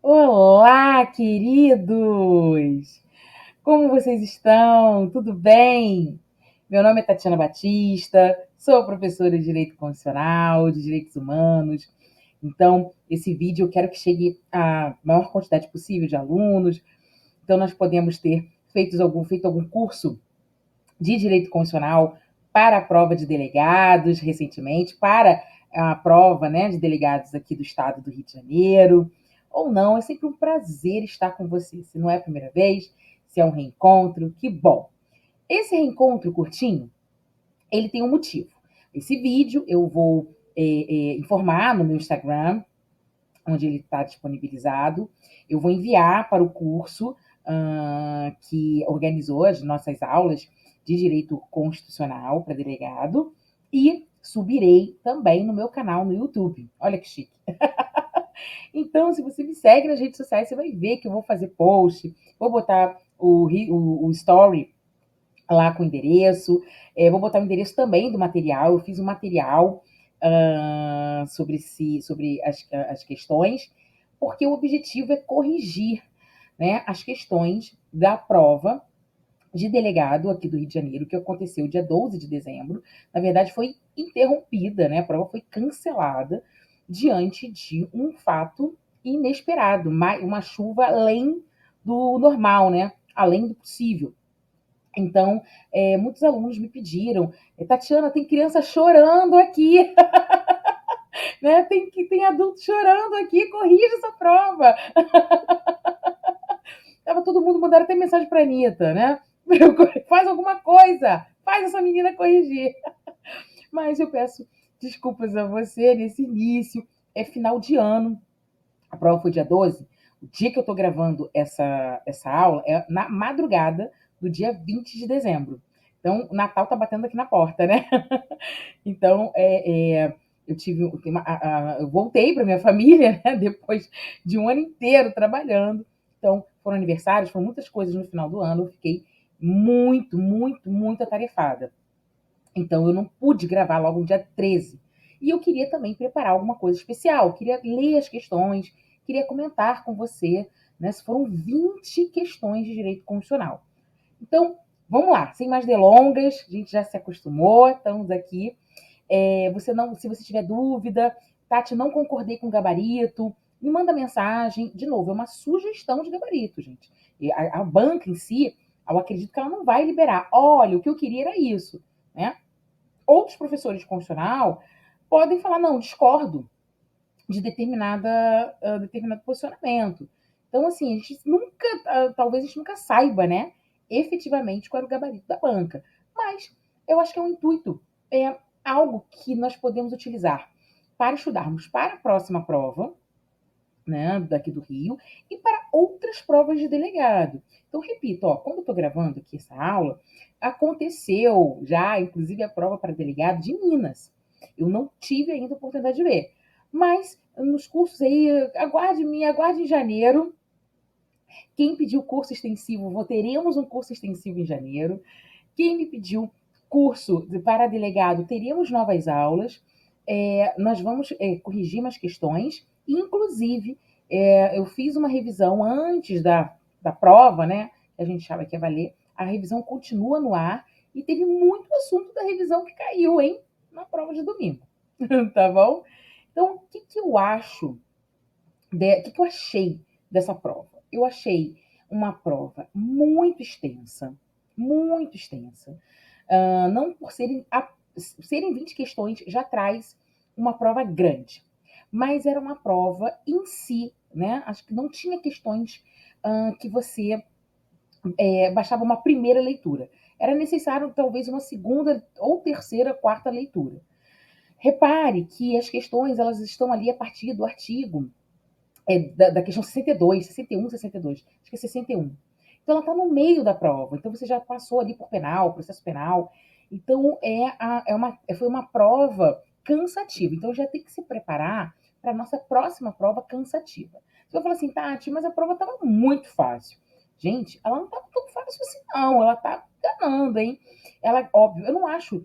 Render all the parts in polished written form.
Olá, queridos! Como vocês estão? Tudo bem? Meu nome é Tatiana Batista, sou professora de Direito Constitucional, de Direitos Humanos. Então, esse vídeo eu quero que chegue à maior quantidade possível de alunos. Então, nós podemos ter feito algum curso de Direito Constitucional para a prova de delegados recentemente, para a prova, né, de delegados aqui do estado do Rio de Janeiro, ou não, é sempre um prazer estar com você. Se não é a primeira vez, se é um reencontro, que bom. Esse reencontro curtinho, ele tem um motivo. Esse vídeo eu vou informar no meu Instagram, onde ele está disponibilizado. Eu vou enviar para o curso que organizou as nossas aulas de Direito Constitucional para delegado e subirei também no meu canal no YouTube. Olha que chique. Então, se você me segue nas redes sociais, você vai ver que eu vou fazer post, vou botar o story lá com o endereço, vou botar o endereço também do material. Eu fiz um material sobre as questões, porque o objetivo é corrigir, né, as questões da prova de delegado aqui do Rio de Janeiro, que aconteceu dia 12 de dezembro. Na verdade, foi interrompida, né? A prova foi cancelada diante de um fato inesperado, uma chuva além do normal, né? Além do possível. Então, muitos alunos me pediram, Tatiana, tem criança chorando aqui, né? Tem adulto chorando aqui, corrija essa prova. Tava todo mundo mandando até mensagem para a Anitta, né? Faz alguma coisa, faz essa menina corrigir. Mas eu peço desculpas a você nesse início. É final de ano, a prova foi dia 12. O dia que eu estou gravando essa aula é na madrugada do dia 20 de dezembro. Então, o Natal tá batendo aqui na porta, né? Então, eu voltei para minha família, né? Depois de um ano inteiro trabalhando. Então, foram aniversários, foram muitas coisas no final do ano. Eu fiquei muito, muito, muito atarefada. Então, eu não pude gravar logo no dia 13. E eu queria também preparar alguma coisa especial. Eu queria ler as questões, queria comentar com você, né? Foram 20 questões de direito constitucional. Então, vamos lá, sem mais delongas, a gente já se acostumou, estamos aqui. Se você tiver dúvida, Tati, não concordei com o gabarito, me manda mensagem. De novo, é uma sugestão de gabarito, gente. E a banca em si, eu acredito que ela não vai liberar. Olha, o que eu queria era isso, né? Outros professores de constitucional podem falar, não, discordo de determinado posicionamento. Então, assim, a gente nunca, talvez a gente nunca saiba, né, efetivamente qual era o gabarito da banca. Mas eu acho que é um intuito, é algo que nós podemos utilizar para estudarmos para a próxima prova, né, daqui do Rio, e para outras provas de delegado. Então, repito, quando eu estou gravando aqui essa aula, aconteceu já, inclusive, a prova para delegado de Minas. Eu não tive ainda a oportunidade de ver. Mas nos cursos aí, aguarde em janeiro. Quem pediu curso extensivo, teremos um curso extensivo em janeiro. Quem me pediu curso para delegado, teremos novas aulas. Nós vamos corrigir umas questões. Inclusive, eu fiz uma revisão antes da prova, né? Que a gente achava que ia valer. A revisão continua no ar e teve muito assunto da revisão que caiu, hein? Na prova de domingo. Tá bom? Então, o que eu acho, o que eu achei dessa prova? Eu achei uma prova muito extensa. Não por serem 20 questões já traz uma prova grande, mas era uma prova em si, né? Acho que não tinha questões que você bastava uma primeira leitura. Era necessário talvez uma segunda ou terceira, quarta leitura. Repare que as questões elas estão ali a partir do artigo da questão 62, 61, 62, acho que é 61. Então ela está no meio da prova, então você já passou ali por penal, processo penal. Então foi uma prova cansativa. Então já tem que se preparar para a nossa próxima prova cansativa. Você vai falar assim, Tati, mas a prova estava muito fácil. Gente, ela não estava tão fácil assim, não. Ela está enganando, hein? Ela, óbvio, eu não acho,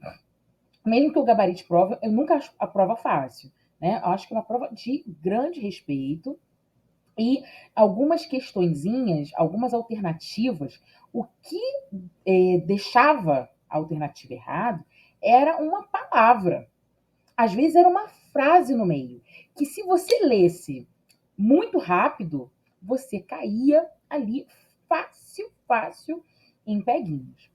mesmo que eu gabarite prova, eu nunca acho a prova fácil, né? Eu acho que é uma prova de grande respeito. E algumas questõezinhas, algumas alternativas, o que deixava a alternativa errado era uma palavra. Às vezes era uma frase no meio, que se você lesse muito rápido, você caía ali fácil, fácil em peguinhos.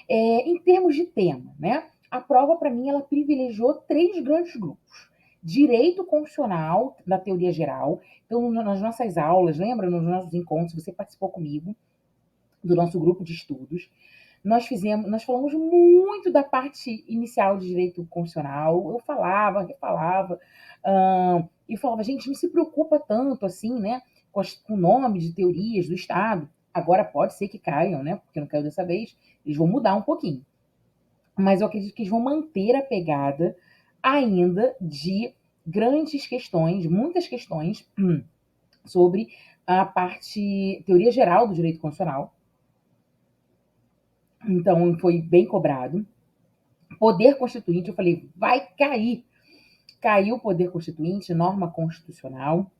Em termos de tema, né? A prova, para mim, ela privilegiou três grandes grupos. Direito constitucional, da teoria geral. Então, nas nossas aulas, lembra, nos nossos encontros, você participou comigo, do nosso grupo de estudos. Nós falamos muito da parte inicial de direito constitucional. Eu falava, refalava, e falava, gente, não se preocupa tanto assim, né, com o nome de teorias do Estado. Agora pode ser que caiam, né, porque não caiu dessa vez, eles vão mudar um pouquinho. Mas eu acredito que eles vão manter a pegada ainda de grandes questões, muitas questões sobre a parte teoria geral do direito constitucional. Então, foi bem cobrado. Poder constituinte, eu falei, vai cair. Caiu o poder constituinte, norma constitucional.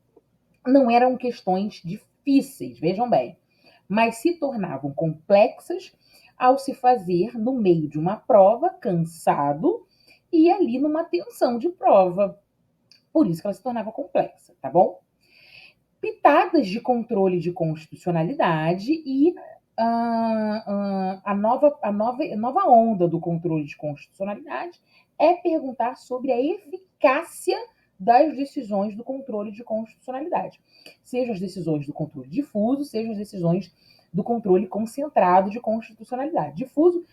Não eram questões difíceis, vejam bem, mas se tornavam complexas ao se fazer no meio de uma prova, cansado, e ali numa tensão de prova. Por isso que ela se tornava complexa, tá bom? Pitadas de controle de constitucionalidade e a nova onda do controle de constitucionalidade é perguntar sobre a eficácia das decisões do controle de constitucionalidade. Seja as decisões do controle difuso, seja as decisões do controle concentrado de constitucionalidade. Difuso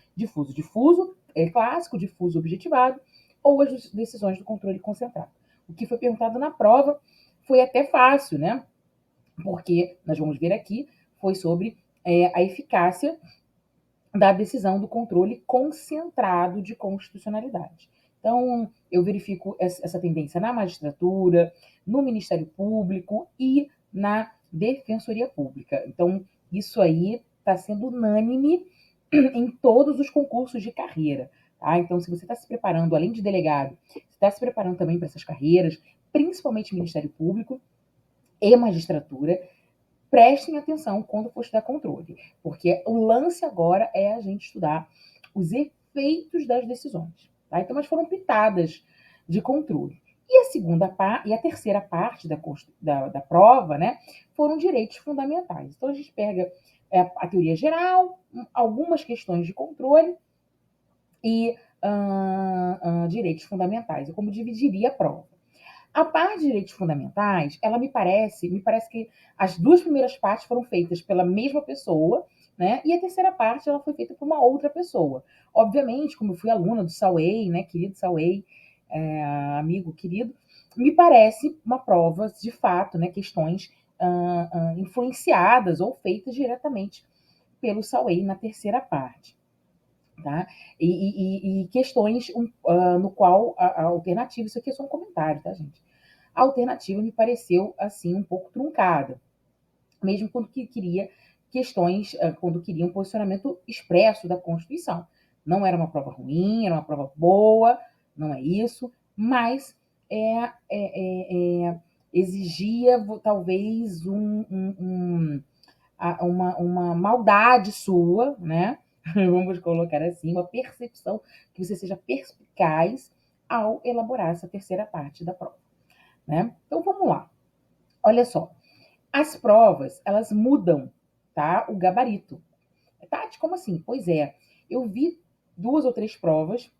é clássico, difuso objetivado, ou as decisões do controle concentrado. O que foi perguntado na prova foi até fácil, né? Porque, nós vamos ver aqui, foi sobre a eficácia da decisão do controle concentrado de constitucionalidade. Então, eu verifico essa tendência na magistratura, no Ministério Público e na Defensoria Pública. Então, isso aí está sendo unânime em todos os concursos de carreira. Tá? Então, se você está se preparando, além de delegado, está se preparando também para essas carreiras, principalmente Ministério Público e magistratura, prestem atenção quando for estudar controle, porque o lance agora é a gente estudar os efeitos das decisões. Tá? Então, mas foram pitadas de controle. E a terceira parte da prova, né, foram direitos fundamentais. Então, a gente pega a teoria geral, algumas questões de controle e direitos fundamentais. Eu como dividiria a prova. A parte de direitos fundamentais, ela me parece que as duas primeiras partes foram feitas pela mesma pessoa, né? E a terceira parte ela foi feita por uma outra pessoa. Obviamente, como eu fui aluna do Sauei, né? Querido Sauei, amigo querido, me parece uma prova de fato, né? Questões influenciadas ou feitas diretamente pelo Sauei na terceira parte. Tá? E questões no qual a alternativa, isso aqui é só um comentário, tá, gente? A alternativa me pareceu, assim, um pouco truncada, mesmo quando queria questões, quando queria um posicionamento expresso da Constituição. Não era uma prova ruim, era uma prova boa, não é isso, mas exigia talvez uma maldade sua, né? Vamos colocar assim, uma percepção, que você seja perspicaz ao elaborar essa terceira parte da prova, né? Então vamos lá. Olha só, as provas, elas mudam, tá? O gabarito. Tati, como assim? Pois é, eu vi 2 ou 3 provas,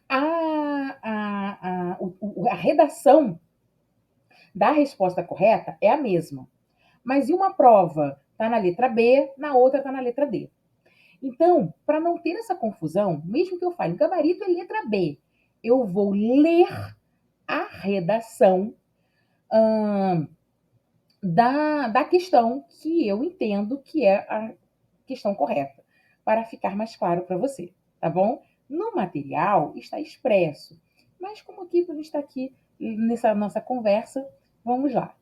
a redação da resposta correta é a mesma, mas em uma prova está na letra B, na outra está na letra D. Então, para não ter essa confusão, mesmo que eu fale gabarito é letra B, eu vou ler a redação da questão que eu entendo que é a questão correta, para ficar mais claro para você, tá bom? No material está expresso, mas como aqui a gente está aqui nessa nossa conversa, vamos lá.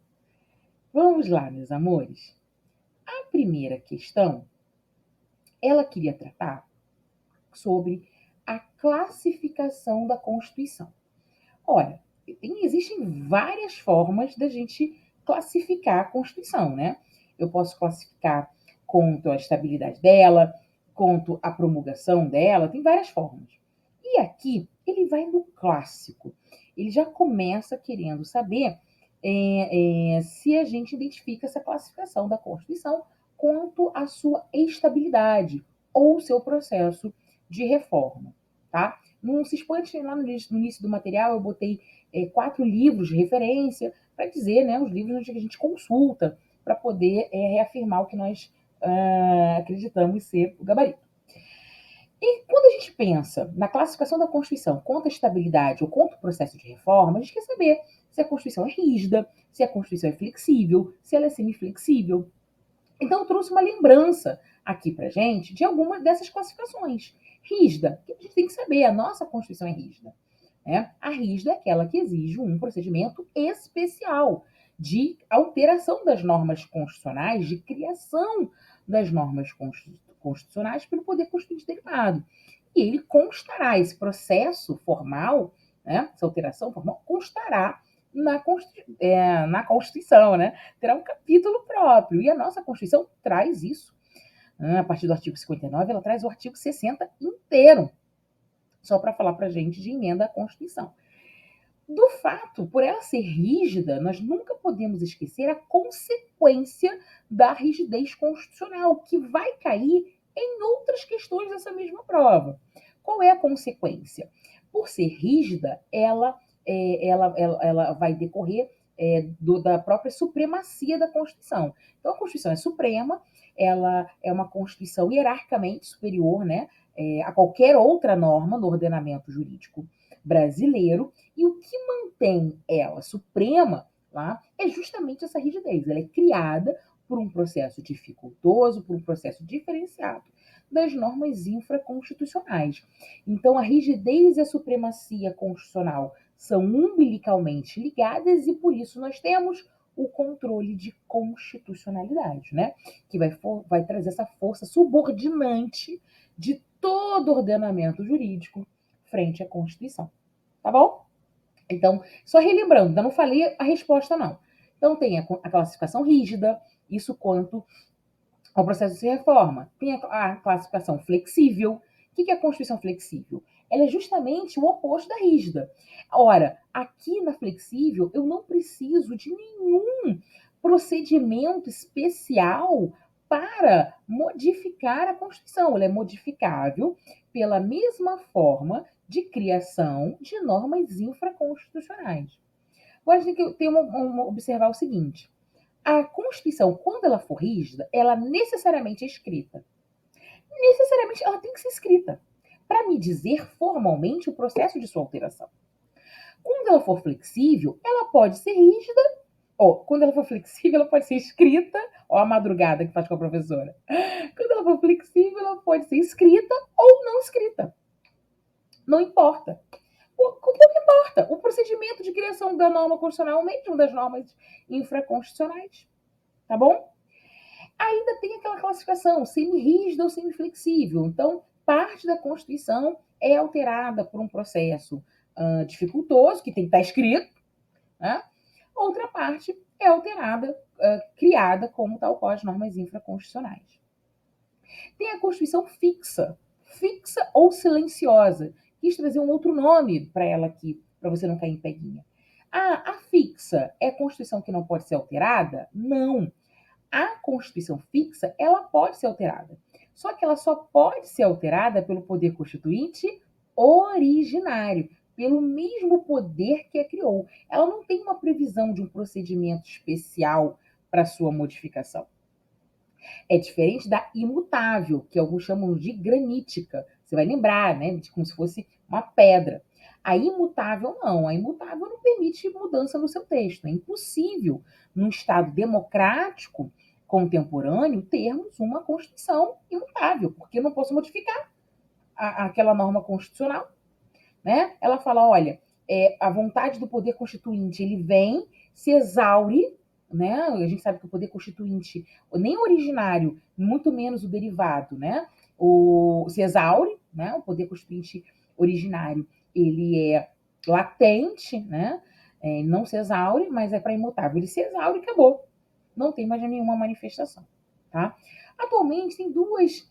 Vamos lá, meus amores. A primeira questão, ela queria tratar sobre a classificação da Constituição. Olha, existem várias formas da gente classificar a Constituição, né? Eu posso classificar quanto à estabilidade dela, quanto à promulgação dela, tem várias formas. E aqui ele vai no clássico. Ele já começa querendo saber se a gente identifica essa classificação da Constituição quanto à sua estabilidade ou seu processo de reforma, tá? Não se expande lá no início do material, eu botei 4 livros de referência para dizer, né, os livros que a gente consulta para poder reafirmar o que nós acreditamos ser o gabarito. E quando a gente pensa na classificação da Constituição quanto à estabilidade ou quanto ao processo de reforma, a gente quer saber se a Constituição é rígida, se a Constituição é flexível, se ela é semiflexível. Então, eu trouxe uma lembrança aqui para gente de algumas dessas classificações. Rígida, que a gente tem que saber, a nossa Constituição é rígida. Né? A rígida é aquela que exige um procedimento especial de alteração das normas constitucionais, de criação das normas constitucionais pelo Poder Constituinte deliberado. E ele constará, esse processo formal, né, essa alteração formal, constará na Constituição, né? Terá um capítulo próprio. E a nossa Constituição traz isso. A partir do artigo 59, ela traz o artigo 60 inteiro, só para falar para a gente de emenda à Constituição. Do fato, por ela ser rígida, nós nunca podemos esquecer a consequência da rigidez constitucional, que vai cair em outras questões dessa mesma prova. Qual é a consequência? Por ser rígida, ela vai decorrer da própria supremacia da Constituição. Então, a Constituição é suprema, ela é uma Constituição hierarquicamente superior, né, a qualquer outra norma no ordenamento jurídico brasileiro, e o que mantém ela suprema lá é justamente essa rigidez. Ela é criada por um processo dificultoso, por um processo diferenciado das normas infraconstitucionais. Então, a rigidez e a supremacia constitucional são umbilicalmente ligadas e, por isso, nós temos o controle de constitucionalidade, né? Que vai trazer essa força subordinante de todo ordenamento jurídico frente à Constituição. Tá bom? Então, só relembrando, ainda não falei a resposta, não. Então, tem a classificação rígida, isso quanto ao processo de reforma. Tem a classificação flexível. O que é a Constituição flexível? Ela é justamente o oposto da rígida. Ora, aqui na flexível, eu não preciso de nenhum procedimento especial para modificar a Constituição. Ela é modificável pela mesma forma de criação de normas infraconstitucionais. Agora, a gente tem que observar o seguinte: a Constituição, quando ela for rígida, ela necessariamente é escrita. Necessariamente ela tem que ser escrita para me dizer formalmente o processo de sua alteração. Quando ela for flexível, ela pode ser rígida, ou quando ela for flexível, ela pode ser escrita, ó a madrugada que faz com a professora. Quando ela for flexível, ela pode ser escrita ou não escrita. Não importa. O que importa? O procedimento de criação da norma constitucional, mesmo das normas infraconstitucionais. Tá bom? Ainda tem aquela classificação semi-rígida ou semi-flexível. Então, parte da Constituição é alterada por um processo dificultoso, que tem que estar escrito, né? Outra parte é alterada, criada como tal qual as normas infraconstitucionais. Tem a Constituição fixa ou silenciosa. Quis trazer um outro nome para ela aqui, para você não cair em peguinha. A fixa é a Constituição que não pode ser alterada? Não. A Constituição fixa, ela pode ser alterada. Só que ela só pode ser alterada pelo Poder Constituinte originário, pelo mesmo poder que a criou. Ela não tem uma previsão de um procedimento especial para sua modificação. É diferente da imutável, que alguns chamam de granítica. Você vai lembrar, né, de como se fosse uma pedra. A imutável não. A imutável não permite mudança no seu texto. É impossível, num Estado democrático contemporâneo, termos uma Constituição imutável, porque eu não posso modificar aquela norma constitucional. Né? Ela fala, olha, a vontade do poder constituinte, ele vem, se exaure, né? A gente sabe que o poder constituinte, nem o originário, muito menos o derivado, né? Se exaure, né? O poder constituinte originário, ele é latente, né? Ele não se exaure, mas é para imutável. Ele se exaure e acabou. Não tem mais nenhuma manifestação. Tá? Atualmente tem duas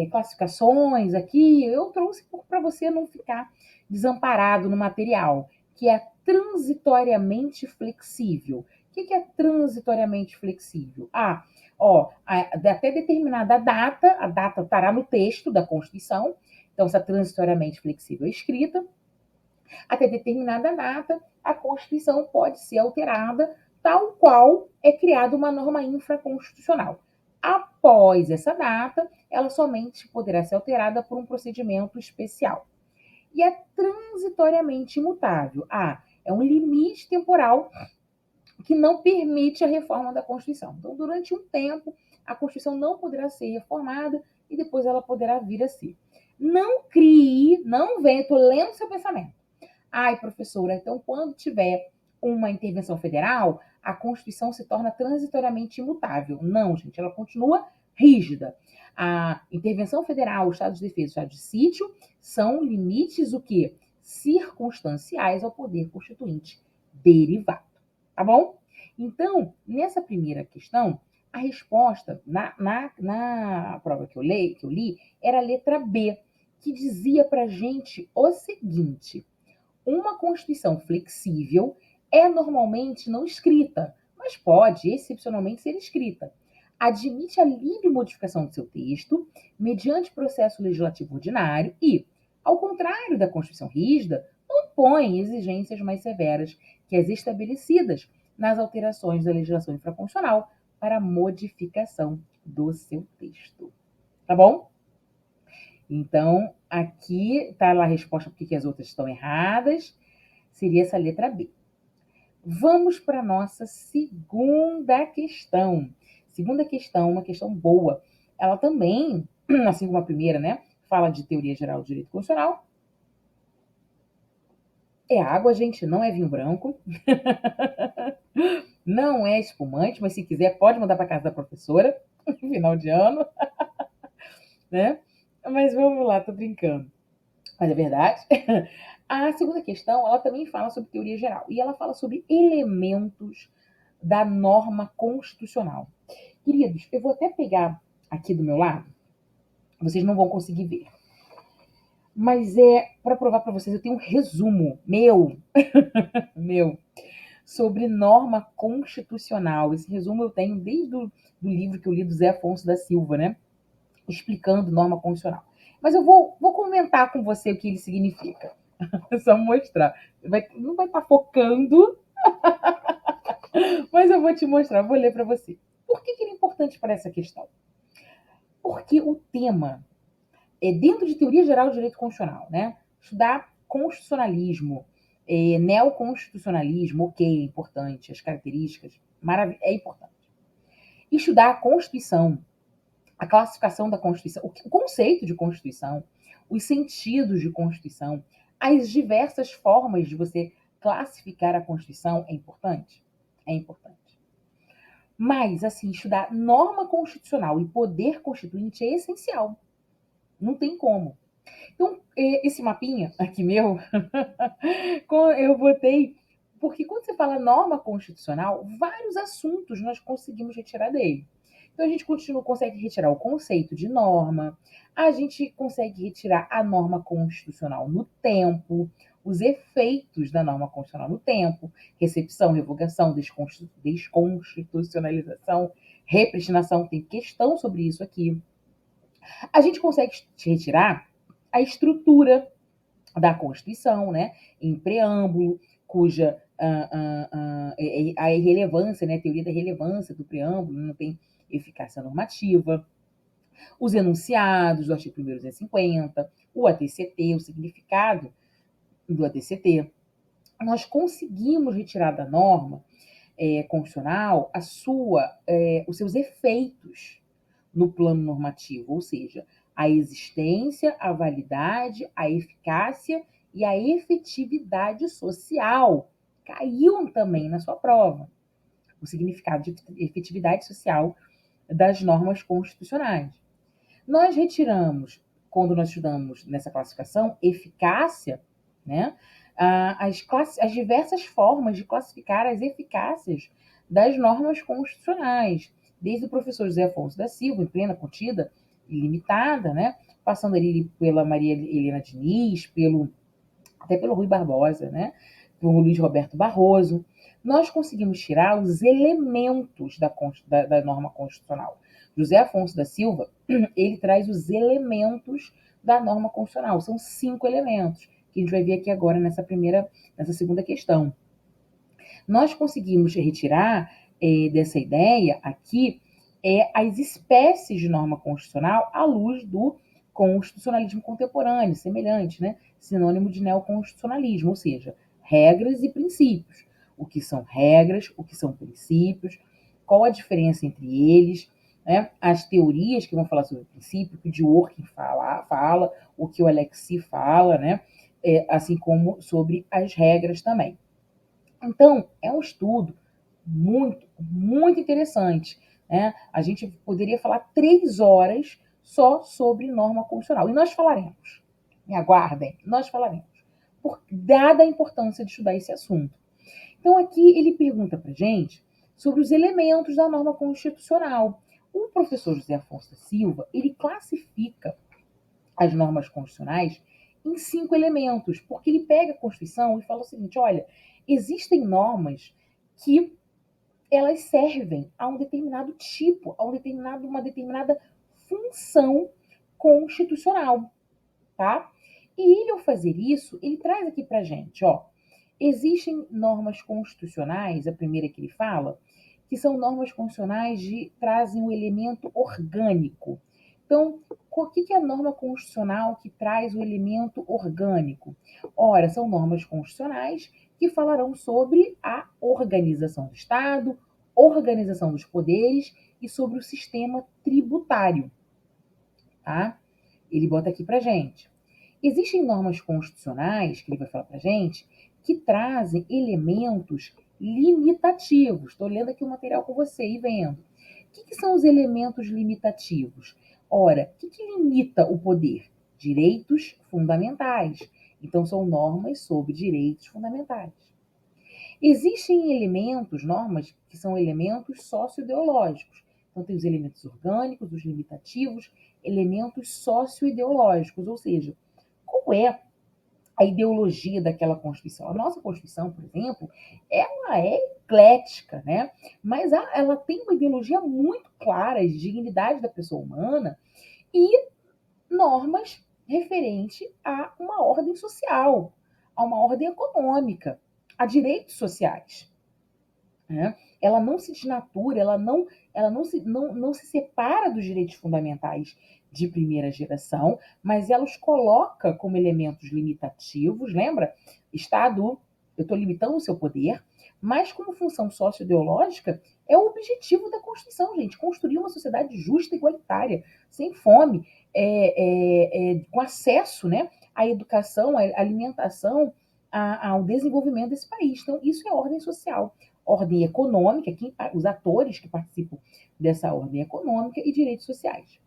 classificações aqui. Eu trouxe para você não ficar desamparado no material, que é transitoriamente flexível. O que é transitoriamente flexível? Até determinada data, a data estará no texto da Constituição, então essa transitoriamente flexível é escrita, até determinada data, a Constituição pode ser alterada, tal qual é criada uma norma infraconstitucional. Após essa data, ela somente poderá ser alterada por um procedimento especial. E é transitoriamente imutável. É um limite temporal que não permite a reforma da Constituição. Então, durante um tempo, a Constituição não poderá ser reformada e depois ela poderá vir a ser. Não crie, não venha, estou lendo seu pensamento. Professora, então quando tiver uma intervenção federal, a Constituição se torna transitoriamente imutável. Não, gente, ela continua rígida. A intervenção federal, o estado de defesa, o estado de sítio, são limites o quê? Circunstanciais ao poder constituinte derivado. Tá bom? Então, nessa primeira questão, a resposta na prova que eu li era a letra B, que dizia pra gente o seguinte: uma Constituição flexível é normalmente não escrita, mas pode excepcionalmente ser escrita. Admite a livre modificação do seu texto mediante processo legislativo ordinário e, ao contrário da Constituição rígida, não impõe exigências mais severas que as estabelecidas nas alterações da legislação infraconstitucional para modificação do seu texto. Tá bom? Então, aqui está lá a resposta porque as outras estão erradas. Seria essa letra B. Vamos para a nossa segunda questão. Segunda questão, uma questão boa. Ela também, assim como a primeira, né, fala de teoria geral do direito constitucional. É água, gente, não é vinho branco. Não é espumante, mas se quiser pode mandar para casa da professora, final de ano. Né? Mas vamos lá, tô brincando. Mas é verdade. A segunda questão, ela também fala sobre teoria geral. E ela fala sobre elementos da norma constitucional. Queridos, eu vou até pegar aqui do meu lado. Vocês não vão conseguir ver. Mas para provar para vocês, eu tenho um resumo meu, sobre norma constitucional. Esse resumo eu tenho desde do livro que eu li do Zé Afonso da Silva, né? Explicando norma constitucional. Mas eu vou comentar com você o que ele significa. Só mostrar. Não vai estar focando, mas eu vou te mostrar, vou ler para você. Por que ele é importante para essa questão? Porque o tema é dentro de teoria geral do direito constitucional, né? Estudar constitucionalismo, neoconstitucionalismo, ok, é importante, as características, é importante. Estudar a Constituição, a classificação da Constituição, o conceito de Constituição, os sentidos de Constituição, as diversas formas de você classificar a Constituição é importante? É importante. Mas, assim, estudar norma constitucional e poder constituinte é essencial. Não tem como. Então, esse mapinha aqui meu, eu botei, porque quando você fala norma constitucional, vários assuntos nós conseguimos retirar dele. Então, a gente consegue retirar o conceito de norma, a gente consegue retirar a norma constitucional no tempo, os efeitos da norma constitucional no tempo, recepção, revogação, desconstitucionalização, repristinação, tem questão sobre isso aqui. A gente consegue retirar a estrutura da Constituição, né, em preâmbulo, cuja a irrelevância, né, a teoria da relevância do preâmbulo não tem eficácia normativa, os enunciados do artigo 1º 250, o ATCT, o significado do ATCT. Nós conseguimos retirar da norma constitucional os seus efeitos no plano normativo, ou seja, a existência, a validade, a eficácia e a efetividade social. Caiu também na sua prova o significado de efetividade social das normas constitucionais. Nós retiramos, quando nós estudamos nessa classificação, eficácia, né? as diversas formas de classificar as eficácias das normas constitucionais, desde o professor José Afonso da Silva, em plena contida ilimitada, né, passando ali pela Maria Helena Diniz, até pelo Rui Barbosa, né, pelo Luiz Roberto Barroso, nós conseguimos tirar os elementos da norma constitucional. José Afonso da Silva, ele traz os elementos da norma constitucional. São 5 elementos, que a gente vai ver aqui agora nessa segunda questão. Nós conseguimos retirar dessa ideia aqui as espécies de norma constitucional à luz do constitucionalismo contemporâneo, semelhante, né? Sinônimo de neoconstitucionalismo, ou seja, regras e princípios. O que são regras, o que são princípios, qual a diferença entre eles, né? As teorias que vão falar sobre o princípio, o que o Dworkin fala, o que o Alexis fala, né? Assim como sobre as regras também. Então, é um estudo muito, muito interessante, né? A gente poderia falar 3 horas só sobre norma constitucional. E nós falaremos, me aguardem, nós falaremos, dada a importância de estudar esse assunto. Então, aqui ele pergunta para a gente sobre os elementos da norma constitucional. O professor José Afonso da Silva, ele classifica as normas constitucionais em 5 elementos, porque ele pega a Constituição e fala o seguinte: olha, existem normas que elas servem a um determinado tipo, uma determinada função constitucional, tá? E ele, ao fazer isso, ele traz aqui pra gente, ó, existem normas constitucionais, a primeira que ele fala, que são normas constitucionais que trazem um elemento orgânico. Então, o que é a norma constitucional que traz o elemento orgânico? Ora, são normas constitucionais que falarão sobre a organização do Estado, organização dos poderes e sobre o sistema tributário, tá? Ele bota aqui pra gente. Existem normas constitucionais, que ele vai falar pra gente, que trazem elementos limitativos. Estou lendo aqui o material com você e vendo. O que são os elementos limitativos? Ora, o que limita o poder? Direitos fundamentais. Então, são normas sobre direitos fundamentais. Existem elementos, normas, que são elementos socioideológicos. Então, tem os elementos orgânicos, os limitativos, elementos socioideológicos, ou seja, qual é a ideologia daquela Constituição? A nossa Constituição, por exemplo, ela é eclética, né? Mas ela tem uma ideologia muito clara de dignidade da pessoa humana e normas referentes a uma ordem social, a uma ordem econômica, a direitos sociais, né? Ela não se desnatura, não se separa dos direitos fundamentais de primeira geração, mas ela os coloca como elementos limitativos, lembra? Estado, eu estou limitando o seu poder, mas como função socioideológica, é o objetivo da Constituição, gente, construir uma sociedade justa e igualitária, sem fome, com acesso, né, à educação, à alimentação, ao desenvolvimento desse país. Então, isso é ordem social. Ordem econômica, os atores que participam dessa ordem econômica e direitos sociais.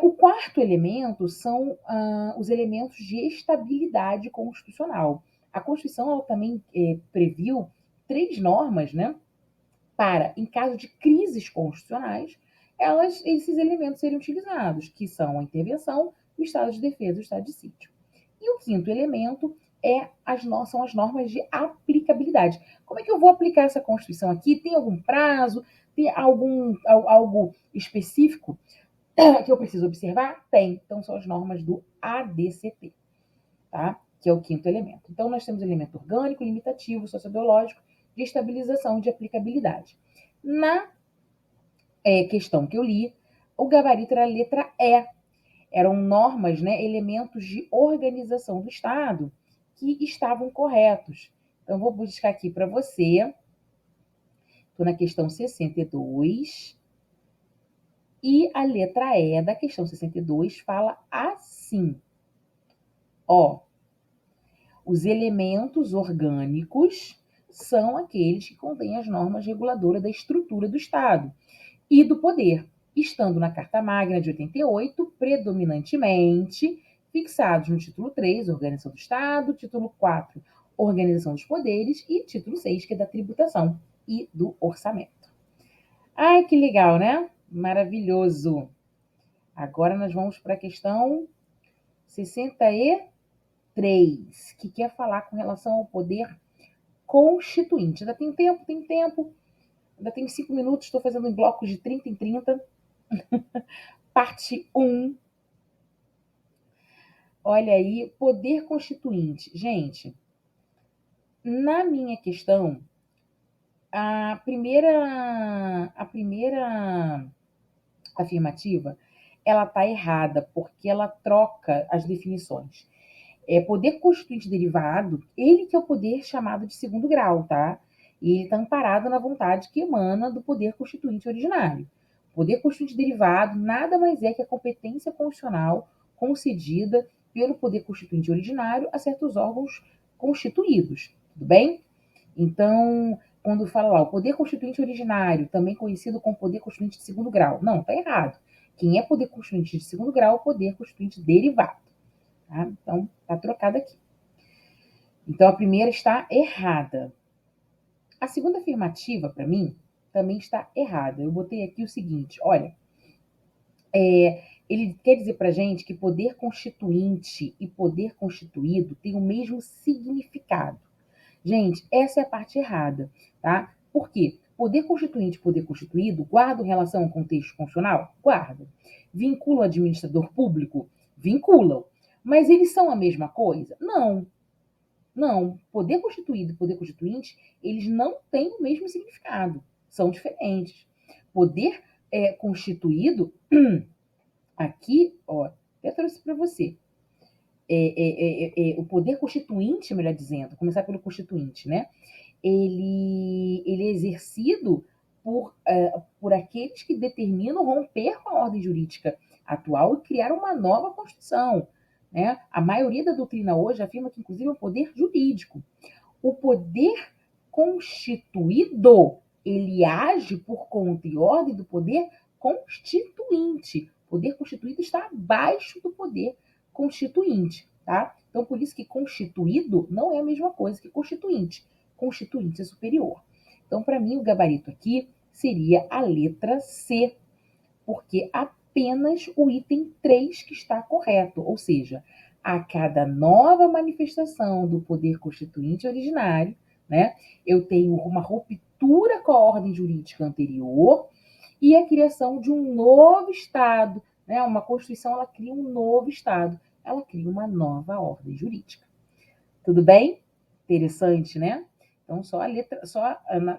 O quarto elemento são os elementos de estabilidade constitucional. A Constituição ela também previu 3 normas, né, para, em caso de crises constitucionais, esses elementos serem utilizados, que são a intervenção, o estado de defesa e o estado de sítio. E o quinto elemento são as normas de aplicabilidade. Como é que eu vou aplicar essa Constituição aqui? Tem algum prazo? Tem algo específico que eu preciso observar? Tem. Então, são as normas do ADCT, tá? Que é o quinto elemento. Então, nós temos elemento orgânico, limitativo, sociobiológico, de estabilização e de aplicabilidade. Na questão que eu li, o gabarito era a letra E. Eram normas, né, elementos de organização do Estado que estavam corretos. Então, vou buscar aqui para você. Estou na questão 62. E a letra E da questão 62 fala assim. Ó, os elementos orgânicos são aqueles que contêm as normas reguladoras da estrutura do Estado e do poder, estando na Carta Magna de 88, predominantemente fixados no título 3, Organização do Estado, título 4, Organização dos Poderes, e título 6, que é da tributação e do orçamento. Ai, que legal, né? Maravilhoso. Agora nós vamos para a questão 63, que quer falar com relação ao poder constituinte. Ainda tem tempo? Tem tempo. Ainda tem 5 minutos, estou fazendo em blocos de 30 em 30. Parte 1. Olha aí, poder constituinte. Gente, na minha questão, a primeira afirmativa, ela está errada, porque ela troca as definições. Poder constituinte derivado, ele que é o poder chamado de segundo grau, tá? E ele está amparado na vontade que emana do poder constituinte originário. Poder constituinte derivado nada mais é que a competência constitucional concedida pelo poder constituinte originário a certos órgãos constituídos, tudo bem? Então, quando fala lá, o poder constituinte originário, também conhecido como poder constituinte de segundo grau. Não, está errado. Quem é poder constituinte de segundo grau é o poder constituinte derivado. Tá? Então, está trocado aqui. Então, a primeira está errada. A segunda afirmativa, para mim, também está errada. Eu botei aqui o seguinte, olha, ele quer dizer para a gente que poder constituinte e poder constituído têm o mesmo significado. Gente, essa é a parte errada, tá? Por quê? Poder constituinte e poder constituído guardam relação ao contexto constitucional? Guardam. Vinculam o administrador público? Vinculam. Mas eles são a mesma coisa? Não. Não. Poder constituído e poder constituinte, eles não têm o mesmo significado. São diferentes. Poder constituído, aqui, ó, até trouxe para você. O poder constituinte, melhor dizendo, vou começar pelo constituinte, né? Ele é exercido por aqueles que determinam romper com a ordem jurídica atual e criar uma nova Constituição. Né? A maioria da doutrina hoje afirma que, inclusive, é o poder jurídico. O poder constituído, ele age por conta e ordem do poder constituinte. O poder constituído está abaixo do poder constituinte, tá? Então, por isso que constituído não é a mesma coisa que constituinte. Constituinte é superior. Então, para mim, o gabarito aqui seria a letra C, porque apenas o item 3 que está correto, ou seja, a cada nova manifestação do poder constituinte originário, né, eu tenho uma ruptura com a ordem jurídica anterior e a criação de um novo Estado. Né? Uma Constituição, ela cria um novo Estado, ela cria uma nova ordem jurídica. Tudo bem? Interessante, né? Então,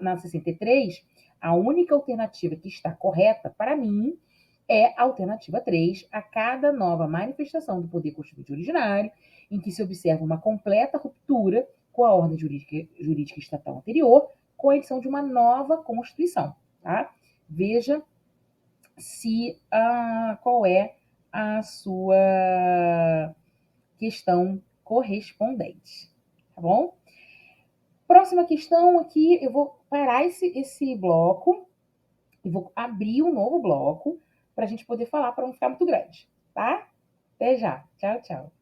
na 63, a única alternativa que está correta, para mim, é a alternativa 3, a cada nova manifestação do poder constituinte originário, em que se observa uma completa ruptura com a ordem jurídica estatal anterior, com a edição de uma nova Constituição. Tá? Veja qual é a sua questão correspondente. Tá bom? Próxima questão aqui, eu vou parar esse bloco e vou abrir um novo bloco para a gente poder falar, para não ficar muito grande, tá? Até já. Tchau, tchau.